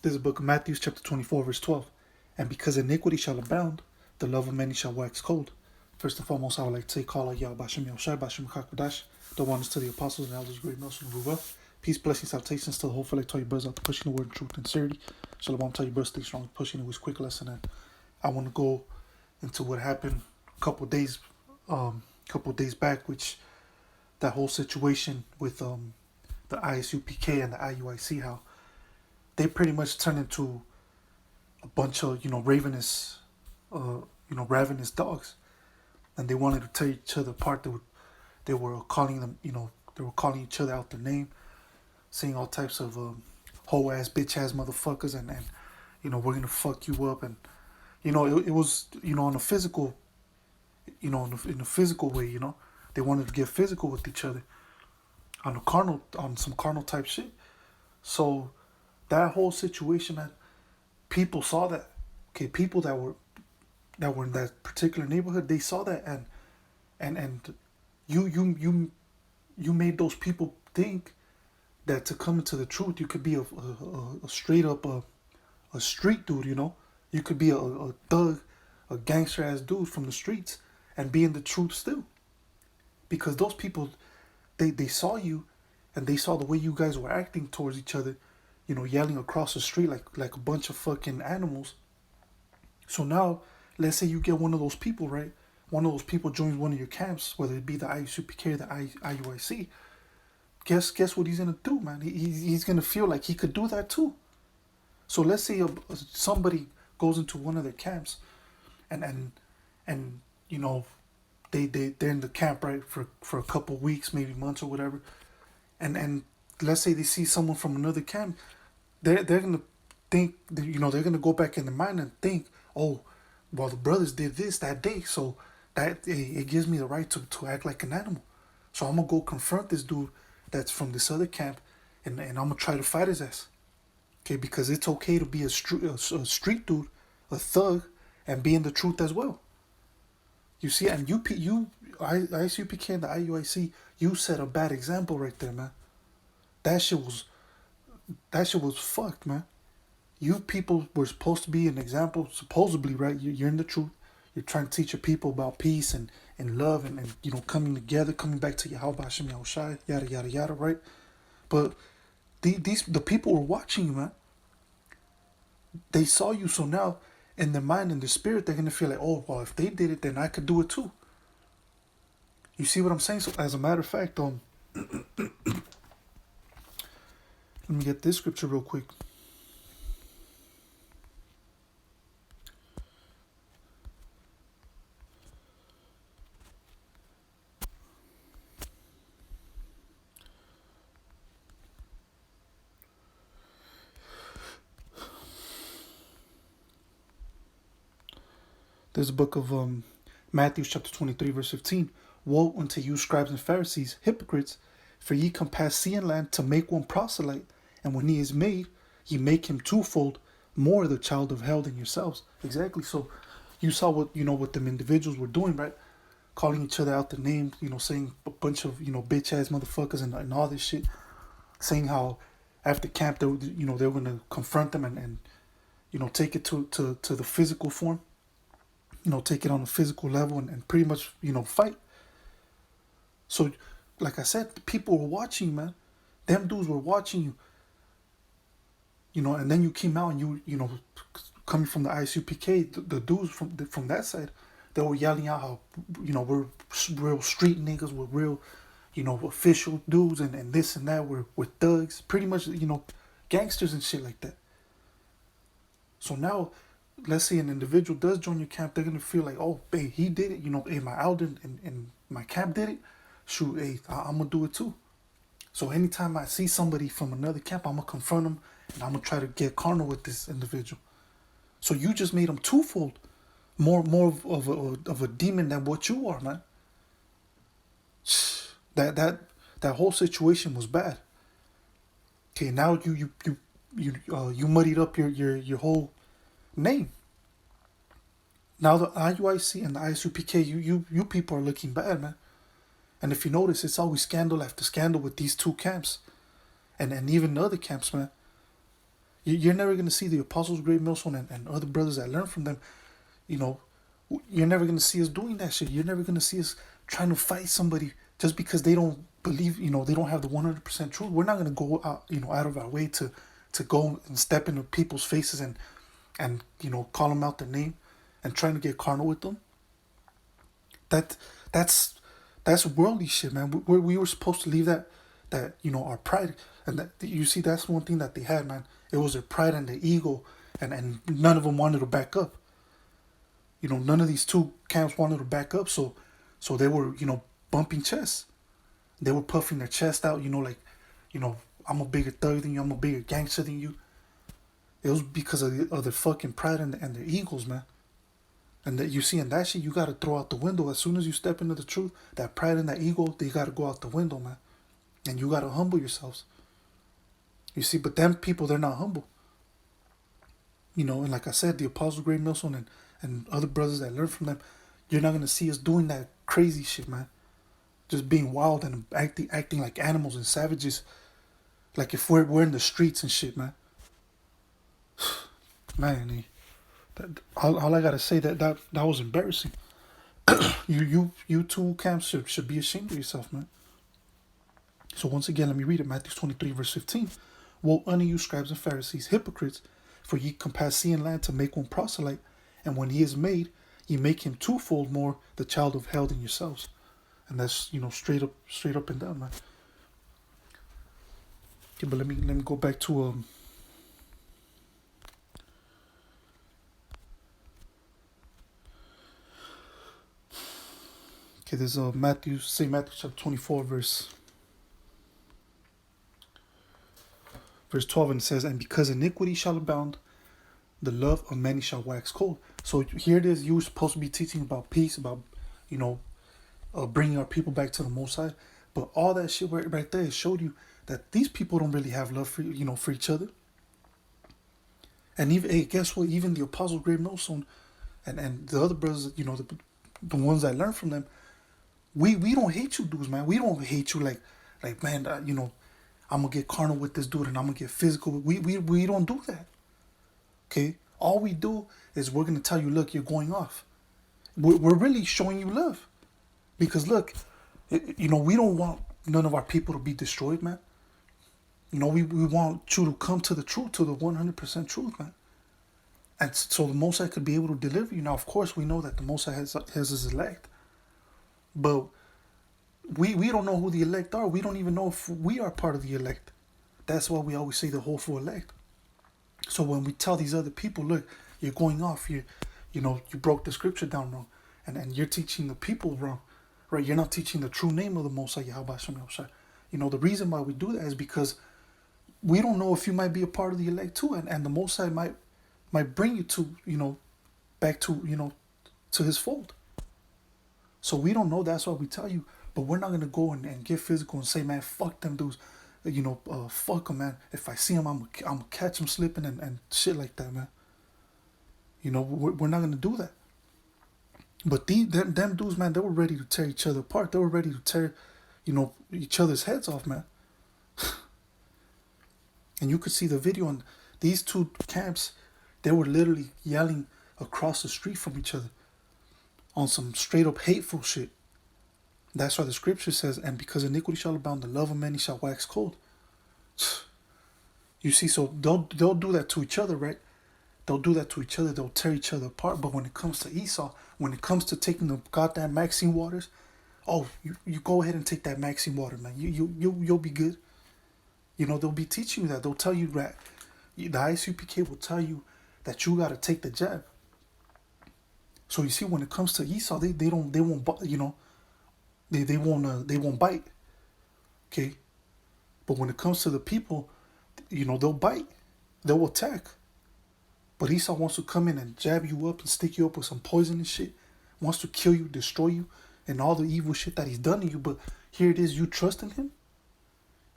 This is the book of Matthew, chapter 24, verse 12. And because iniquity shall abound, the love of many shall wax cold. First and foremost, I would like to say, call out Yah Bashem Yahushai, Bashem Kakadash, the ones to the apostles and elders, great notions of well. Peace, blessings, salutations to the whole like tell you brothers out there pushing the word in truth and sincerity. Shalom, tell you brothers stay strong, pushing it with quick lesson. And I want to go into what happened a couple days back, which that whole situation with the ISUPK and the IUIC, how they pretty much turned into a bunch of ravenous dogs, and they wanted to tear each other apart. They were calling them, they were calling each other out their name, saying all types of hoe ass, bitch ass motherfuckers, and we're gonna fuck you up, and it was on a physical, in a physical way, they wanted to get physical with each other on some carnal type shit. So that whole situation, man, people saw that. Okay, people that were in that particular neighborhood, they saw that, and you made those people think that to come into the truth, you could be a straight up a street dude. You could be a thug, a gangster ass dude from the streets, and be in the truth still, because those people, they saw you, and they saw the way you guys were acting towards each other, yelling across the street like a bunch of fucking animals. So now, let's say you get one of those people, right? One of those people joins one of your camps, whether it be the IUCPK or the IUIC. Guess what he's gonna do, man? He's gonna feel like he could do that too. So let's say somebody goes into one of their camps, and they're in the camp, right, for a couple weeks, maybe months or whatever, and let's say they see someone from another camp, they're gonna think, they're gonna go back in their mind and think, oh, well, the brothers did this that day, so that it gives me the right to act like an animal. So I'm gonna go confront this dude that's from this other camp, and I'm gonna try to fight his ass. Okay, because it's okay to be a street dude, a thug, and be in the truth as well. You see, and ICUPK and the IUIC, you set a bad example right there, man. That shit was fucked, man. You people were supposed to be an example, supposedly, right? You're in the truth. You're trying to teach your people about peace and love and coming together, coming back to Yahweh Hashem Yahushai, yada yada yada, right? But the people were watching you, man. They saw you, so now in their mind and their spirit, they're gonna feel like, oh, well, if they did it, then I could do it too. You see what I'm saying? So as a matter of fact, let me get this scripture real quick. There's a book of Matthew chapter 23, verse 15. Woe unto you, scribes and Pharisees, hypocrites, for ye come past sea and land to make one proselyte, and when he is made, ye make him twofold more the child of hell than yourselves. Exactly. So you saw what them individuals were doing, right? Calling each other out the name, saying a bunch of bitch ass motherfuckers and all this shit, saying how after camp they were gonna confront them and take it to the physical form. Take it on a physical level and pretty much, fight. So, like I said, people were watching, man. Them dudes were watching you. And then you came out and you coming from the ISUPK, the dudes from that side, they were yelling out how, we're real street niggas, we're real, official dudes and this and that, we're thugs, pretty much, gangsters and shit like that. So now, let's say an individual does join your camp, they're gonna feel like, oh, hey, he did it. Hey, my elder in my camp did it. Shoot, hey, I'm gonna do it too. So anytime I see somebody from another camp, I'm gonna confront them and I'm gonna try to get carnal with this individual. So you just made him twofold, more of a demon than what you are, man. That whole situation was bad. Okay, now you muddied up your whole name. Now the IUIC and the ISUPK, you people are looking bad, man. And if you notice, it's always scandal after scandal with these two camps, and even the other camps, man. You're never going to see the apostles, great millstone, and other brothers that learn from them. You know, you're never going to see us doing that shit. You're never going to see us trying to fight somebody just because they don't believe, they don't have the 100% truth. We're not going to go out, out of our way to go and step into people's faces and call them out their name and trying to get carnal with them. That's worldly shit, man. We were supposed to leave that our pride, and that, you see, that's one thing that they had, man. It was their pride and their ego, and none of them wanted to back up. None of these two camps wanted to back up, so they were bumping chests. They were puffing their chest out, like, I'm a bigger thug than you, I'm a bigger gangster than you. It was because of their fucking pride and their egos, man. And that, you see, in that shit, you gotta throw out the window. As soon as you step into the truth, that pride and that ego, they gotta go out the window, man. And you gotta humble yourselves. You see, but them people, they're not humble. And like I said, the Apostle Great Millstone and other brothers that learn from them, you're not gonna see us doing that crazy shit, man. Just being wild and acting like animals and savages. Like if we're in the streets and shit, man. Man, all I gotta say, that was embarrassing. You two camps should be ashamed of yourself, man. So once again, let me read it. Matthew 23, verse 15. Woe unto you, scribes and Pharisees, hypocrites, for ye compass sea and land to make one proselyte, and when he is made, ye make him twofold more the child of hell than yourselves. And that's straight up and down, man. Okay, but let me go back to okay, there's Matthew chapter 24, verse 12, and it says, and because iniquity shall abound, the love of many shall wax cold. So here it is, you were supposed to be teaching about peace, about bringing our people back to the Most High, but all that shit right there showed you that these people don't really have love for for each other. And even, hey, guess what? Even the Apostle Great Millstone and the other brothers, the ones that learn from them, we don't hate you dudes, man. We don't hate you like man, I'm gonna get carnal with this dude and I'm gonna get physical. We don't do that. Okay, all we do is we're gonna tell you, look, you're going off. We're really showing you love, because look, we don't want none of our people to be destroyed, man. We want you to come to the truth, to the 100% truth, man. And so the Most High could be able to deliver you. Now, of course, we know that the Most High has his elect, but we don't know who the elect are. We don't even know if we are part of the elect. That's why we always say the hopeful elect. So when we tell these other people, look, you're going off, you broke the scripture down wrong, and you're teaching the people wrong, right? You're not teaching the true name of the Most High, Yahweh Shem Yahushua. The reason why we do that is because we don't know if you might be a part of the elect too, and the Most High might bring you to, back to, to his fold. So we don't know, that's why we tell you, but we're not going to go and get physical and say, man, fuck them dudes, fuck them, man. If I see them, I'm going to catch them slipping and shit like that, man. We're not going to do that. But them dudes, man, they were ready to tear each other apart. They were ready to tear, each other's heads off, man. And you could see the video, and these two camps, they were literally yelling across the street from each other on some straight up hateful shit. That's why the scripture says, and because iniquity shall abound, the love of many shall wax cold. You see, so they'll do that to each other, right? They'll do that to each other. They'll tear each other apart. But when it comes to Esau, when it comes to taking the goddamn Maxine waters, oh, you go ahead and take that Maxine water, man. You'll be good. They'll be teaching you that. They'll tell you that the ISUPK will tell you that you gotta take the jab. So you see, when it comes to Esau, they won't they won't bite. Okay, but when it comes to the people, they'll bite, they'll attack. But Esau wants to come in and jab you up and stick you up with some poison and shit. Wants to kill you, destroy you, and all the evil shit that he's done to you. But here it is, you trust in him,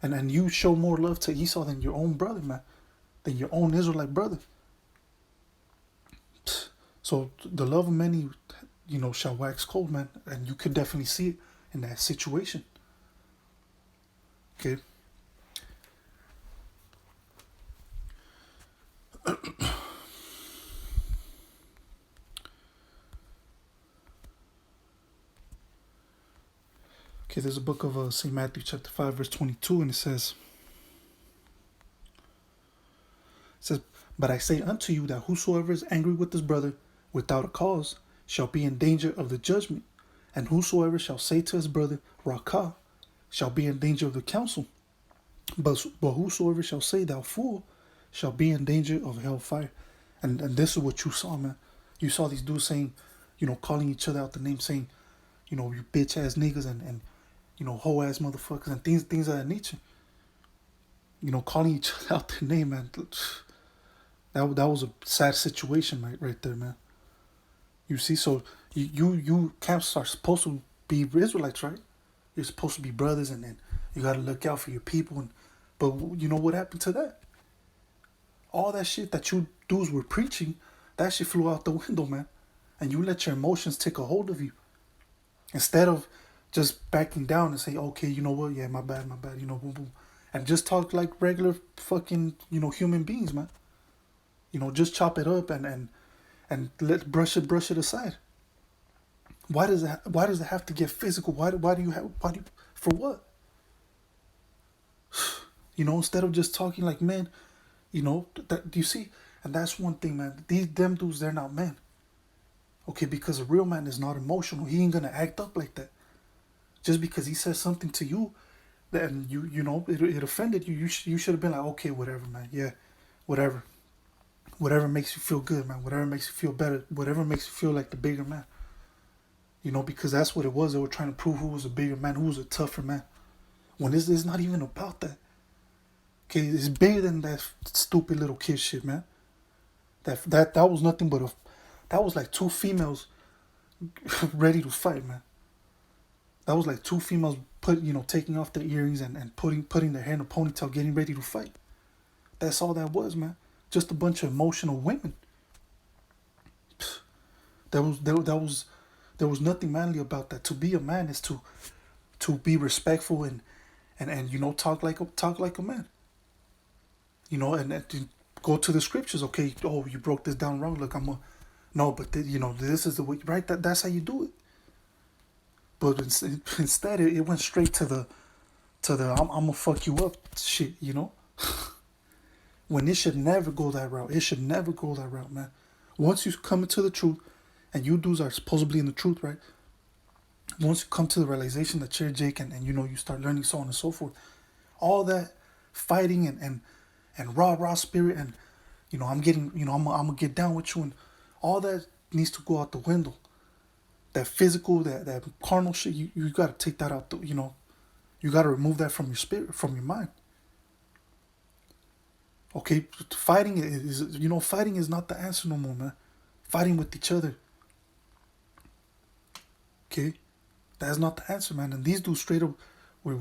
and you show more love to Esau than your own brother, man, than your own Israelite brother. So the love of many, shall wax cold, man, and you could definitely see it in that situation. Okay. Okay, there's a book of St. Matthew chapter 5 verse 22, and it says, but I say unto you that whosoever is angry with his brother without a cause shall be in danger of the judgment, and whosoever shall say to his brother, Rakah, shall be in danger of the council. But whosoever shall say, thou fool, shall be in danger of hellfire. And this is what you saw, man. You saw these dudes saying, calling each other out the name, saying, you bitch ass niggas and hoe ass motherfuckers and things of that nature. Calling each other out the name, man. That was a sad situation right there, man. You see, so you camps are supposed to be Israelites, right? You're supposed to be brothers, and you gotta look out for your people. But you know what happened to that? All that shit that you dudes were preaching, that shit flew out the window, man. And you let your emotions take a hold of you. Instead of just backing down and say, okay, you know what? Yeah, my bad, boom, boom. And just talk like regular fucking, human beings, man. Just chop it up and let brush it aside. Why does it have to get physical? Why do you for what? Instead of just talking like men, that do you see? And that's one thing, man. Them dudes, they're not men. Okay, because a real man is not emotional. He ain't gonna act up like that. Just because he says something to you, then it offended you. You should have been like, okay, whatever, man. Yeah, whatever. Whatever makes you feel good, man. Whatever makes you feel better. Whatever makes you feel like the bigger man. Because that's what it was. They were trying to prove who was a bigger man, who was a tougher man. When it's not even about that. Okay, it's bigger than that stupid little kid shit, man. That was nothing but that was like two females ready to fight, man. That was like two females taking off their earrings and putting their hair in a ponytail, getting ready to fight. That's all that was, man. Just a bunch of emotional women. There was nothing manly about that. To be a man is to be respectful and talk like a man. And to go to the scriptures. Okay, oh, you broke this down wrong. Look, this is the way, right? That's how you do it. But instead, it went straight to the I'm gonna fuck you up shit. When it should never go that route. It should never go that route, man. Once you come into the truth, and you dudes are supposedly in the truth, right? Once you come to the realization that you're Jake and you start learning so on and so forth, all that fighting and rah spirit and I'm gonna get down with you and all that needs to go out the window. That physical, that carnal shit, you gotta take that out. You gotta remove that from your spirit, from your mind. Okay, fighting is not the answer no more, man. Fighting with each other. Okay, that's not the answer, man. And these dudes straight up, they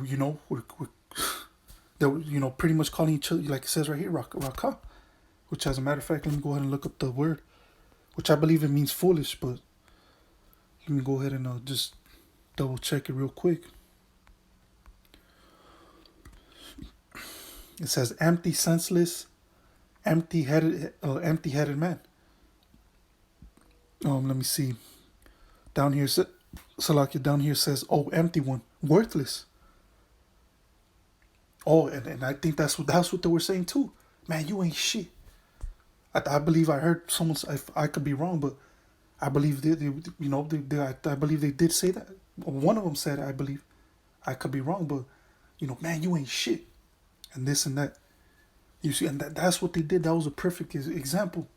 were pretty much calling each other, like it says right here, Rakah, which as a matter of fact, let me go ahead and look up the word, which I believe it means foolish, but let me go ahead and just double check it real quick. It says empty, senseless, empty-headed man. Let me see. Down here, Salakia, down here says, oh, empty one, worthless. Oh, and I think that's what they were saying too. Man, you ain't shit. I believe I heard someone. I could be wrong, but I believe I believe they did say that. One of them said, I believe. I could be wrong, but man, you ain't shit, and this and that. You see, and that's what they did. That was a perfect example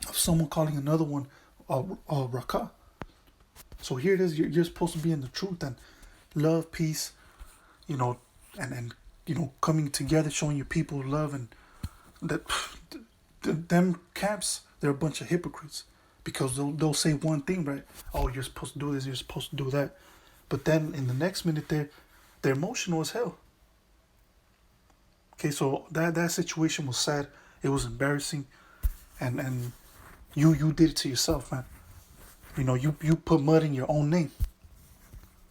of someone calling another one Rakah. So here it is. You're supposed to be in the truth and love, peace, and coming together, showing your people love, and that them camps, they're a bunch of hypocrites because they'll say one thing, right? Oh, you're supposed to do this, you're supposed to do that, but then in the next minute they're emotional as hell. Okay, so that situation was sad. It was embarrassing, and you did it to yourself, man. You put mud in your own name.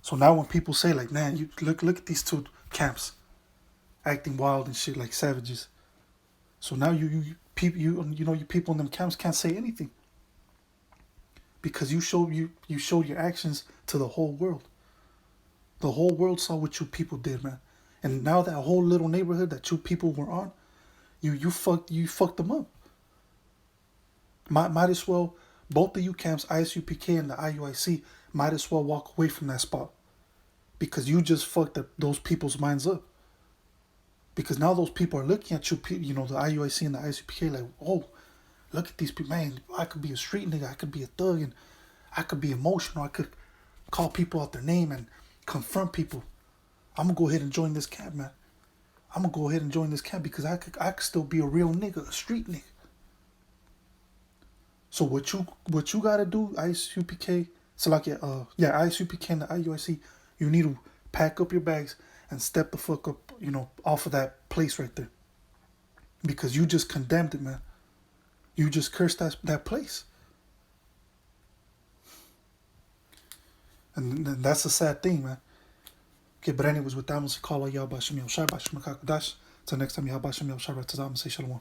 So now when people say like, man, you look at these two camps, acting wild and shit like savages. So now you people in them camps can't say anything because you showed your actions to the whole world. The whole world saw what you people did, man. And now that whole little neighborhood that you people were on, you fucked them up. Might as well, both the U camps, ISUPK and the IUIC, might as well walk away from that spot. Because you just fucked those people's minds up. Because now those people are looking at you, the IUIC and the ISUPK like, oh, look at these people, man, I could be a street nigga, I could be a thug, and I could be emotional, I could call people out their name and confront people. I'm gonna go ahead and join this camp, man. I'm gonna go ahead and join this camp because I could still be a real nigga, a street nigga. So what you gotta do, ISUPK, ISUPK and the IUIC, you need to pack up your bags and step the fuck up, off of that place right there. Because you just condemned it, man. You just cursed that place. And that's a sad thing, man. Okay, but anyways, with that, I'm going to call out Yahweh Shem Yahushua, Bashim Kakadash. Till next time, Yahweh Shem Yahushua, Ratazam, say Shalom.